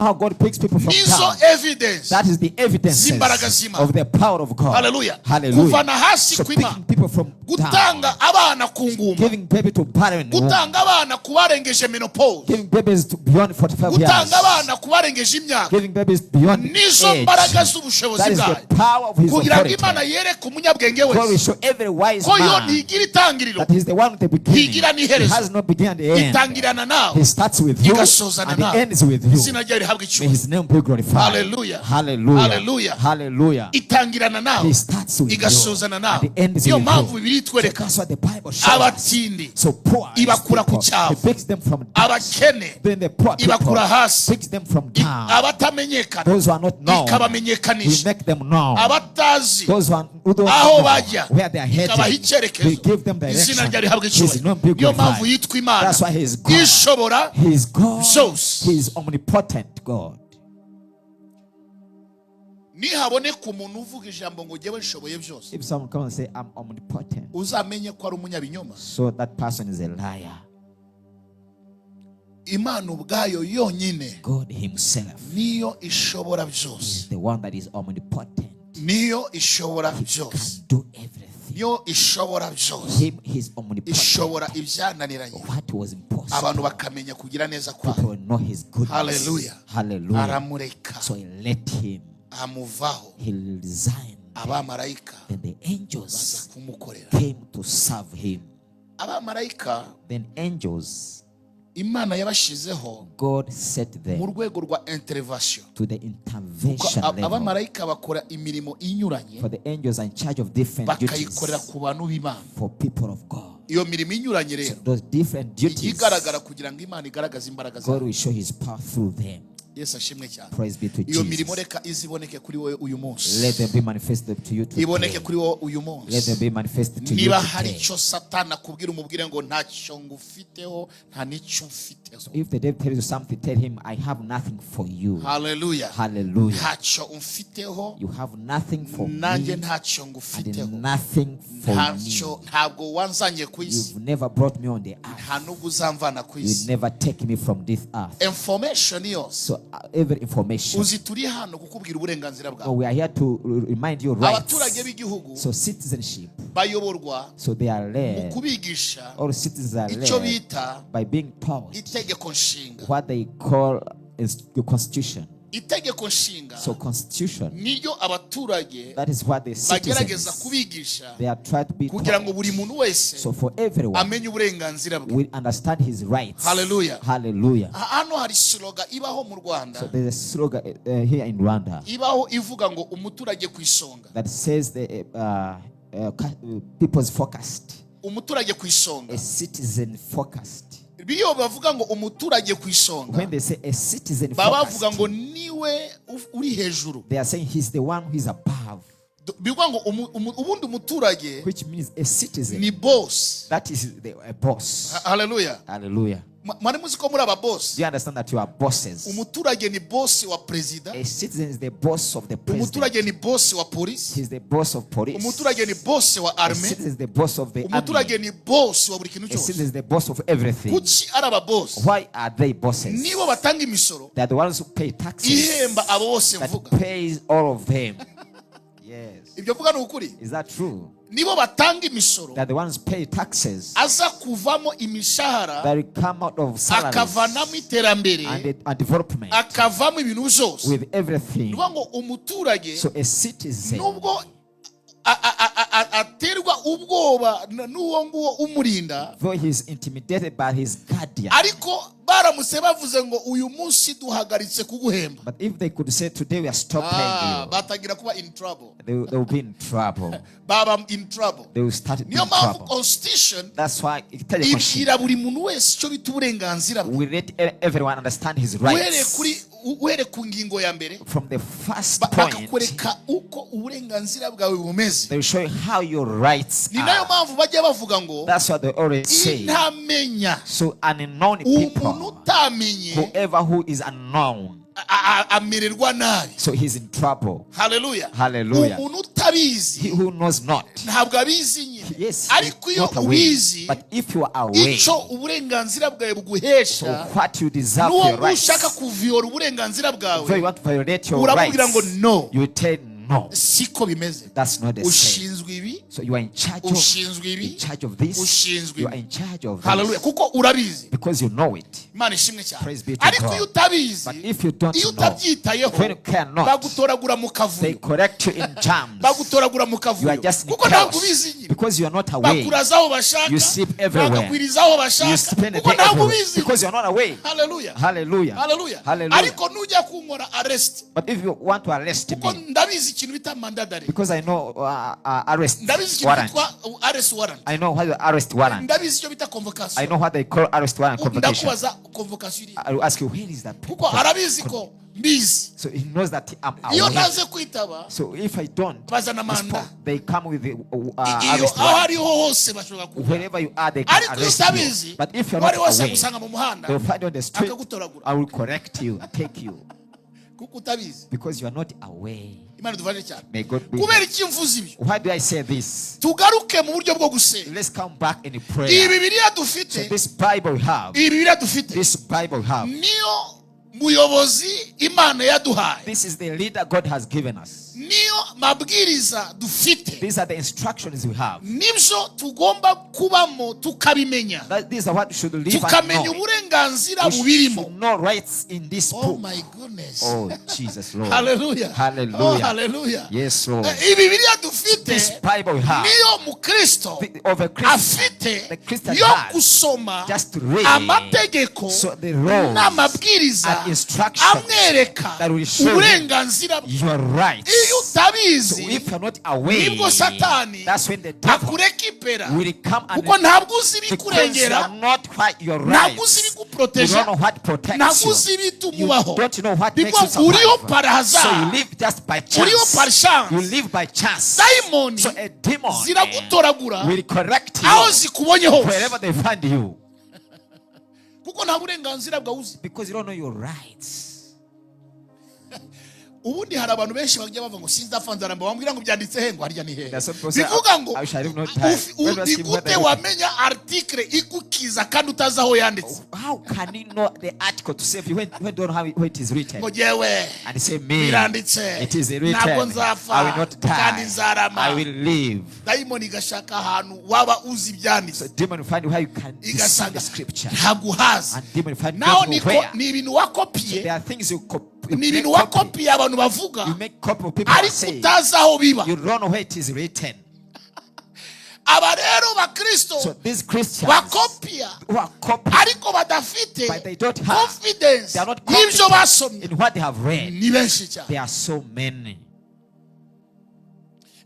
how God picks people from down. Evidence. That is the evidence of the power of God. Hallelujah. Hallelujah. So picking people from down, giving baby to barren women, giving babies to beyond 45 years, giving babies beyond age. That is the power of his authority. God will show every wise man that he's the one with the beginning. He has no beginning and the end. He starts with you and he ends with you. May his name be glorified. Hallelujah. Hallelujah. Hallelujah. He starts with you and he ends with you. So that's what the Bible shows us. So poor people, he picks them from down. Then the poor people picks them from down. Those who are not known, we make them known. Those who don't know where they are headed, we give them direction. His name be glorified. That's why he is God. He is God. He is omnipotent God. If someone comes and say, I'm omnipotent, so that person is a liar. God himself is the one that is omnipotent. He can do everything. Him, he's omnipotent. What was impossible, people will know his goodness. Hallelujah. Hallelujah. So he let him. He resigned. Then the angels came to serve him. Then angels, God set them to the intervention level. For the angels are in charge of different duties for people of God. So those different duties, God will show his power through them. Praise be to Jesus. Let them be manifested to you today. Let them be manifested to you today. So if the devil tells you something, tell him, I have nothing for you. Hallelujah. Hallelujah. You have nothing for me and nothing for me. You've never brought me on the earth. You never take me from this earth. So every information. We are here to remind you rights. So citizenship. So they are led. All citizens are led by being taught what they call the constitution. So constitution, that is what the citizens, they are trying to be taught. So for everyone, we understand his rights. Hallelujah. Hallelujah. So there's a slogan here in Rwanda that says the people's focused, a citizen focused. When they say a citizen focused, they are saying he's the one who is above. Which means a citizen, that is a boss. Hallelujah. Hallelujah. Do you understand that you are bosses? A citizen is the boss of the president. He's the boss of police. A citizen is the boss of the army. A citizen is the boss of everything. Why are they bosses? They are the ones who pay taxes, that pays all of them. Yes. Is that true? They are the ones pay taxes that come out of salaries and development with everything. So a citizen, though he is intimidated by his guardian, but if they could say today we are stopping you, they will be in trouble. They will start in trouble. That's why we let everyone understand his rights. From the first point, they will show you how your rights are. That's what they already say. So unknown people, whoever who is unknown, amererwa nabi. So he's in trouble. Hallelujah. Hallelujah. Umuntu utabizi, He who knows not. ntabwo abizi nyine. Yes, ariko iyo ubizi, but if you are aware, icyo uburenganzira bwawe buguhesha, so what you deserve your rights, ushaka kuviola uburenganzira bwawe, so you want to violate your uramubwira ngo rights, no, you tell no. Siko bimeze. That's not the same. Ushinzwe ibi, so you are in charge of this. Ushinzwe you are in charge of this. Hallelujah. Kuko urabizi. Because you know it. Imana ishimwe cyane. Praise be to Ariko God. iyo utabizi, But if you don't iyo know, utabyitayeho, when you cannot, bagutoragura mu kavuyo. they correct you in terms. Bagutoragura mu You kavuyo. are just in Kuko ntabwo chaos. ubizi nyine. Because you are not aware. Bakurazaho bashaka. You sleep everywhere. Bakakwirizaho bashaka. You spend the Kuko day ntabwo everywhere. ubizi. Because you are not aware. Hallelujah. Hallelujah. Hallelujah. Hallelujah. Ariko nujya kunkora arrest. But if you want to arrest Kuko me, ndabizi ikintu bita mandadari. because I know arrest Ndabizi warrant. ikintu bitwa arrest warrant. I know what the arrest warrant. Ndabizi icyo bita convocation. I know what they call arrest warrant convocation. Ndakubaza convocation. I will ask you, where is that? Kuko arabizi ko mbizi. So he knows that I'm Iyo aware. ntaze kwitaba, So if I don't, bazana manda. they come with the Iyo arrest aho warrant. ariho hose bashobora kuba. Wherever you are, they can Ariko arrest utabizi, you. But if you're not wari wose aware, gusanga mu muhanda, they'll find you on the street. akagutoragura. I will correct you and take you. Kuko utabizi. Because you are not aware. Imana idufashe cyane. May God be. Kubera iki mvuze ibyo? Why do I say this? Tugaruke mu buryo bwo gusenga. Let's come back in prayer. Iyi Bibiliya So dufite, this Bible we have, iyi Bibiliya dufite, this Bible we have, niyo muyobozi Imana yaduhaye. this is the leader God has given us. Niyo mabwiriza dufite. These are the instructions we have. Nibyo tugomba kubamo tukabimenya. These are what we should live and Tukamenya know. uburenganzira We bubirimo. should know rights in this Oh book. my goodness. Oh, Jesus, Lord. Hallelujah. Hallelujah. Oh, hallelujah. Yes, Lord. Iyi Bibiliya dufite, This Bible we have, niyo mukristo of a Christian, afite the Christian yo has, kusoma just to read, amategeko so the laws n'amabwiriza and instructions amwereka that will show uburenganzira bwe. your rights. Iyo So utabizi, if you're not aware, nibwo Satani that's when the devil akurekipera. will come and Kuko ntabwo uzi because you ibikurengera, are not quite your ntabwo uzi rights. You ibiguproteja, don't know what protects ntabwo you. uzi You ibitumubaho. don't know what makes Nibwo you uriho survive. par So you hasard, live just by uriho par chance. chance. You live by chance. Daimoni So a demon ziragutoragura will correct aho you zikubonye hose. wherever they find you. Kuko nta burenganzira bwawuzi. Because you don't know your rights. Ubundi hari abantu benshi bajya bava ngo sinzapfa nzaramba, bambwira ngo byanditse he, ngo harya ni he. That's what people say, Bivuga ngo I shall have no time. When was he gute wamenya article igukiza kandi utazi aho yanditse? How can you know the article to save you when you don't know how it is written? Ngo jewe And say, me, biranditse, it is ntabwo written, nzapfa I will not kandi die, nzarama. I will live. Daimoni igashaka ahantu waba uzi So ibyanditse, demon will find how you can deceive igasanga the scripture. ntaguhaza. And demon will find Naho you where. ni ibintu wakopiye, There are things you copy. ni ibintu wakopiye abantu bavuga, You make copy of people that ariko say. utazi aho biba. You don't know where it is written. Aba rero bakristo So these Christians bakopia who are copying, ariko badafite but they don't have, confidence they are not y'ibyo confident basomye, in what they have read. ni benshi cyane. There are so many.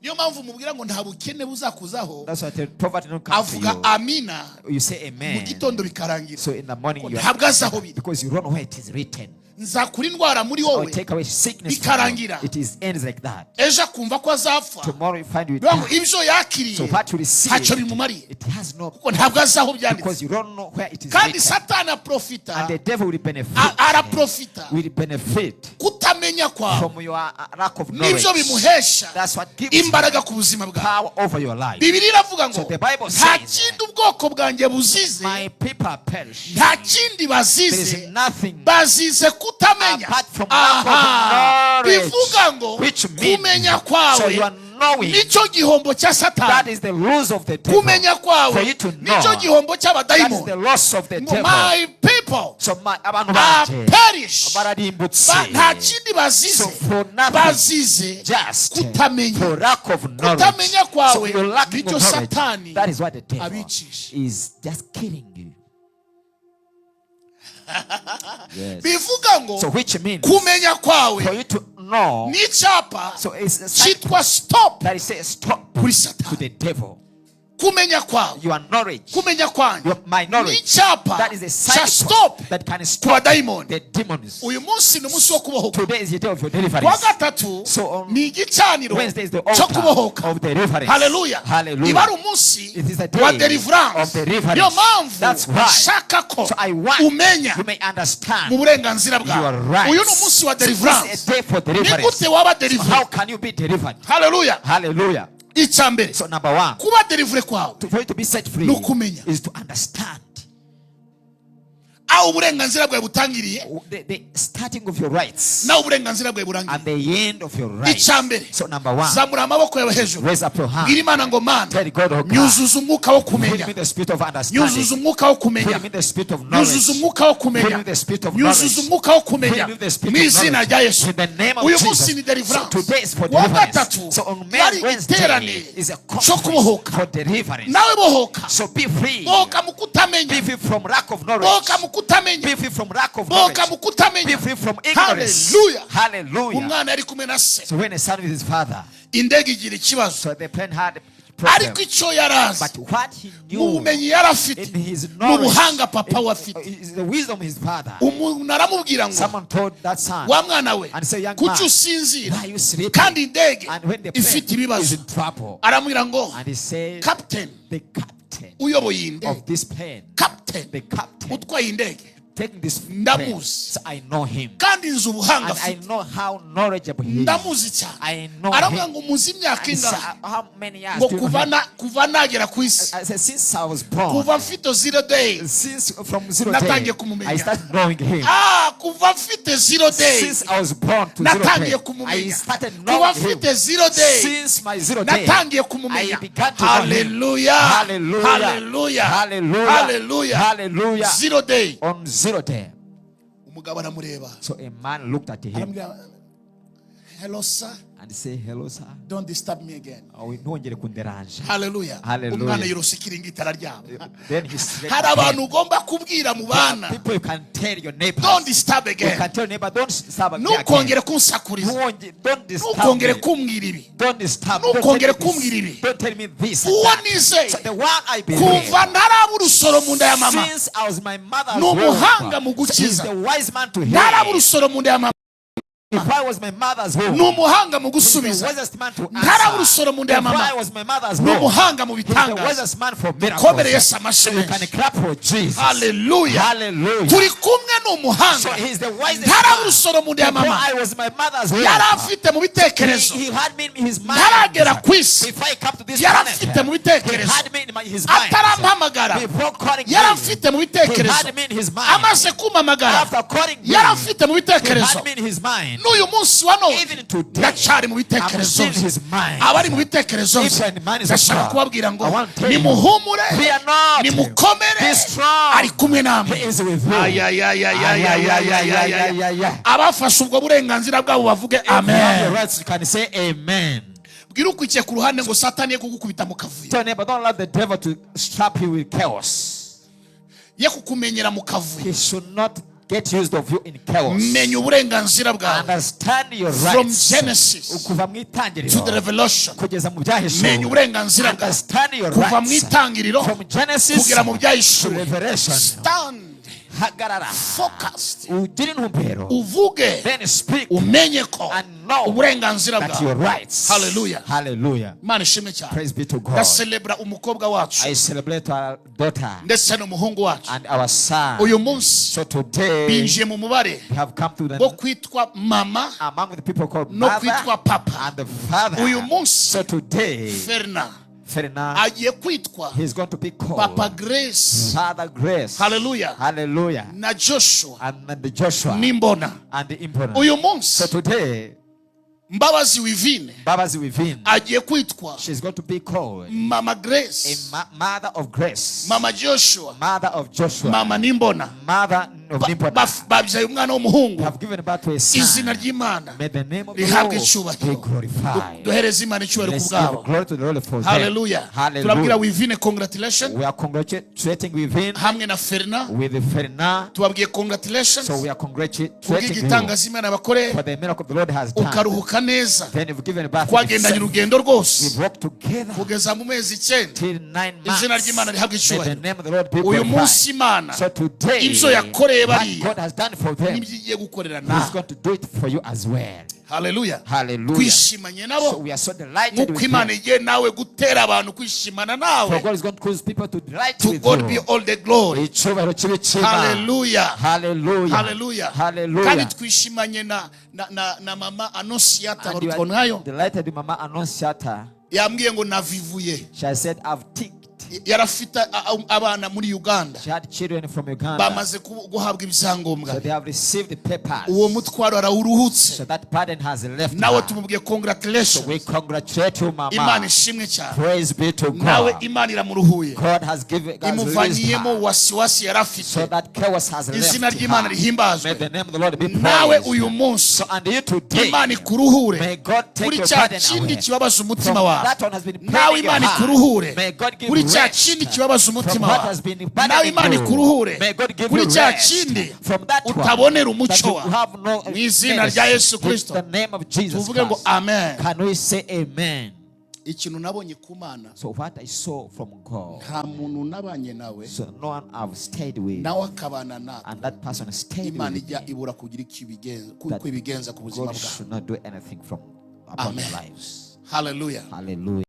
Niyo mpamvu mubwira ngo nta bukene buzakuzaho, That's why the poverty don't come to avuga you. amina You say mu amen. gitondo bikarangira. So in the morning you Ntabwo azi aho biri. because you don't know where it is written. Nzakura indwara muri Or wowe, take away sickness from you. bikarangira. It is ends like that. ejo akumva ko azapfa. Tomorrow you find you Bivuga ngo die. ibyo So yakiriye what you receive, ntacyo bimumariye, it has no, kuko ntabwo azi aho byanditse. because you don't know where it is Kandi written. Satani aprofita, And the devil will benefit. araprofita Will benefit kutamenya kwawe, from your lack of nibyo knowledge. bimuhesha That's what gives you imbaraga ku buzima bwawe. power over your life. Bibiliya iravuga ngo So the Bible nta says, kindi ubwoko bwanjye buzize, my people are perished. nta kindi There is bazize, nothing bazize kutamenya. apart from lack of knowledge, Bivuga ngo which means, kumenya so kwawe you are knowing, nicyo gihombo cya that Satani. is the rules of the devil. Kumenya For kwawe you to know, nicyo gihombo that is cy'abadayimoni. the loss of the Ngo devil. my people So abantu are banje perished. bararimbutse. Nta kindi bazize, So for nothing, bazize just kutamenya. for lack of knowledge. Kutamenya So kwawe you're lacking nicyo of knowledge. Satani That is what the devil abicisha. is just killing you. Yes. Bivuga ngo So which means kumenya for kwawe you to know, n'icyapa so it's a sign cyitwa stop that it says stop kuri to Satani. the devil. kumenya kwawe, your knowledge, kumenya kwanyu, my knowledge, icyapa that is a cha sign stop that can kuba stop daimoni. the demons. Uyu munsi ni umunsi wo kubohoka. Today is the day of your deliverance. Kwa gatatu So on ni igicaniro Wednesday is the cyo altar kubohoka. of deliverance. Hallelujah. Hallelujah. Iba ari umunsi It is the day wa deliverance. of deliverance. Niyo mpamvu That's why. nshaka ko So I want umenya you may understand mu burenganzira bwawe. your rights. Uyu ni umunsi wa This deliverance. is a day for Ni deliverance. gute waba So delivered? how can you be delivered? Hallelujah. Hallelujah. Icyambere, So number one, kuba delivered kwawe for you to be set free ni ukumenya is to understand aho uburenganzira bwawe butangiriye the starting of your rights naho uburenganzira bwawe burangiriye. and the end of your rights. Icyambere, So number one, zamura amaboko yawe hejuru, raise up your hand. bwira Imana ngo Mana, Tell God, oh God, nyuzuza umwuka wo fill kumenya, me the spirit of nyuzuza understanding. umwuka wo kumenya, Fill me the spirit of nyuzuza knowledge. umwuka wo Fill kumenya, me the spirit of nyuzuza knowledge. umwuka wo kumenya Fill me the spirit mu of izina knowledge. rya Yesu. In the name of Uyu Jesus. munsi ni deliverance. So today is for Wa deliverance. gatatu So on yari Wednesday iterane is a cyo conference kubohoka. for deliverance. Nawe bohoka, So be free. bohoka mu kutamenya, Be free from lack of knowledge. bohoka mu kutamenya, Be free from lack of knowledge. bohoka mu kutamenya. Be free from ignorance. Hallelujah. Hallelujah. Umwana yari kumwe na se, So when a son with his father, indege igira ikibazo, so the plane had a problem. ariko icyo yarazi But what he mu knew bumenyi yari afite, in his mu knowledge, buhanga papa we afite, is the wisdom of his father. umuntu aramubwira ngo Someone told that son, wa mwana we, and say, young kuki man, usinzira why are you sleeping? kandi indege And when the ifite plane is ibibazo? in trouble, Aramubwira ngo and he said, captain the captain uyoboye iyi ndege, of this plane, captain the captain utwaye indege, taking this plane, ndamuzi, so I know him. kandi nzi ubuhanga And I afite, know how knowledgeable he is. ndamuzi cyane. I know Aramubwira him. ngo muzi imyaka And he said, ingahe? how many years Ngo do you know him? kuva nagera ku isi, I said, since I was born, kuva mfite 0 days, since from 0 natangiye day, kumumenya. I started knowing him. kuva mfite 0 days, Since I was born to 0 natangiye day, I kumumenya. started Kuva knowing him. mfite 0 days, Since my 0 day, natangiye I kumumenya. began to know him. Hallelujah, Hallelujah. hallelujah, Hallelujah. hallelujah. Hallelujah. 0 day, On 0 day. umugabo aramureba, So a man looked at him aramubwira, hello sir, and said, hello sir. don't disturb me again. Ntongere kunderanja. Hallelujah. Hallelujah. Umwana yirose ikiringiti araryama. Then he slept Hari again. abantu ugomba kubwira mu bana, People you can tell your neighbors. don't disturb You again. can tell your neighbor, don't disturb again. Ntukongere kunsakuriza, Don't disturb ntukongere me. kumbwira ibi. Don't disturb. Ntukongere Don't tell me kumbwira this. ibi. Don't tell me this. and Uwo that. nizeye So the one I believe. kuva ntaraba urusoro mu nda ya mama, Since I was my mother's ni umuhanga mu womb, he's gukiza. the wise man to Ntaraba hear. urusoro mu nda ya mama, If I was my mother's womb, ni umuhanga mu he's the gusubiza. wisest man to Ntaraba answer. urusoro mu nda ya If I mama, was my mother's ni womb, umuhanga mu he's the bitangaza. wisest man for Komere miracles. Yesu amashyi So you can menshi. clap for Jesus. Hallelujah. Hallelujah. Turi kumwe ni So umuhanga. he's the wisest Ntaraba man. urusoro mu nda ya Before mama, I was my mother's womb, yari afite mu bitekerezo. he had me in his mind. Ntaragera ku isi, Before I come to this yari planet, afite mu he bitekerezo. had me in his mind. Atarampamagara, Before calling yari me, afite mu he bitekerezo. had me in his mind. Amaze kumpamagara, After calling me, yari afite mu he bitekerezo. had me in his mind. N'uyu munsi wa none Even today, ndacyari mu I'm bitekerezo still in bye. his mind. Abari mu bitekerezo If bye, any man is ndashaka of God, kubabwira ngo I want to tell you, nimuhumure, fear not, nimukomere, be strong, ari kumwe he namwe. is with you. Ayayayayayayayaya. Abafashe ubwo burenganzira bwabo bavuge If you have the amen. rights, you can say amen. Bwira ukwikiye ku ruhande ngo Satani ye kugukubita mu kavuyo, Tell your neighbor, don't allow the devil to strap you with chaos. ye kukumenyera mu kavuyo. He should not get used of you in chaos. Menya uburenganzira bwawe Understand your from rights. Genesis Kuva mu to the itangiriro Revelation. kugeza mu Menya byahishuwe. uburenganzira bwawe Understand your kuva mu rights. itangiriro From Genesis kugera mu to byahishuwe. Revelation. Stand Hagarara. focused, Ugire intumbero. uvuge, Then speak umenye ko and know uburenganzira that your bwawe. rights. Hallelujah. Hallelujah. Imana ishimwe cyane. Praise be to God. Ndaselebra umukobwa wacu I celebrate our daughter ndetse n'umuhungu wacu. and our son. Uyu munsi So today binjiye mu mubare we have come to wo the kwitwa mama among the people called no mother kwitwa papa. and the father. Uyu munsi So today, Ferna Ferdinand, agiye kwitwa he's going to be called Papa Grace. Father Grace. Hallelujah. Hallelujah. Na Joshua And then the Joshua Nimbona. and the Imponent. Uyu So munsi today, Mbabazi Wivine Babazi within, agiye kwitwa she's going to be called Mama a Grace, mother of grace, Mama Joshua, mother of Joshua, Mama Nimbona. mother of Imponent. Babyaye umwana w'umuhungu. Have given birth to a Izina son. ry'Imana May the name of the rihabwe Lord icyubahiro. be glorified. Duhereze Imana icyubahiro ku Let's give bwabo. glory to the Lord for them. Hallelujah. Turabwira Hallelujah. Wivine congratulations We are congratulating within hamwe na Ferna. with Ferdinand. Tubabwiye congratulations So we are congratulating you kubw'igitangaza Imana bakoreye, for the miracle the Lord has done. ukaruhuka kuvuka neza then you've given birth. twagendanye urugendo rwose We've walked together kugeza mu mezi 9 till 9 months. izina ry'Imana rihabwa May the icyubahiro. name of the Lord be Uyu glorified. munsi Imana So today, ibyo yakoreye what bariya God has done for them, nibyo igiye gukorera He's nawe. going to do it for you as well. Hallelujah. Hallelujah. Twishimanye So nabo we are so delighted nk'uko with Imana you. igiye nawe gutera abantu kwishimana For nawe. God is going to cause people to delight To with God be you. all the glory. Icyubahiro kibe cy'Imana. Hallelujah. Hallelujah. Hallelujah. Hallelujah. Kandi twishimanye na mama Anosiata And you are nkayo delighted with Mama Anosiata. yambwiye ngo navivuye. She has said, I've ticked. Yarafite abana muri Uganda She had children from Uganda. bamaze guhabwa ibyangombwa. So they have received the papers. Uwo mutwaro arawuruhutse. So that burden has left Nawe her. tumubwiye So congratulations. we congratulate you, Imana Mama. ishimwe cyane. Praise be to Nawe God. Imana iramuruhuye. God has released Imuvanyiyemo her. wasiwasi So yarafite. that chaos has left Izina ry'Imana her. May rihimbazwe. the name of the Lord be Nawe praised. uyu munsi So and you today, Imana ikuruhure. may God take Kuri your cya burden kindi away. kibabaza From umutima wawe. that one has been Nawe paining your Imana heart. ikuruhure. May God give Kuri you cya rest. kindi kibabaza From umutima what wawe. has been Nawe burdening Imana you. ikuruhure. May God give Kuri you cya rest. kindi From that one utabonera that umucyo you wawe. have no Mu izina rya Yesu Kristo. In the name of Jesus Tuvuge ngo Christ. amen. Can we say amen? Ikintu nabonye ku Mana. So what I saw from God, Nta muntu nabanye nawe. so no one I've stayed with, Nawe akabana nawe. and that person stayed Imana with ijya me. ibura kugira ibigenza That ku ibigenza ku buzima God bwawe. should not do anything from upon Amen. their lives. Hallelujah. Hallelujah.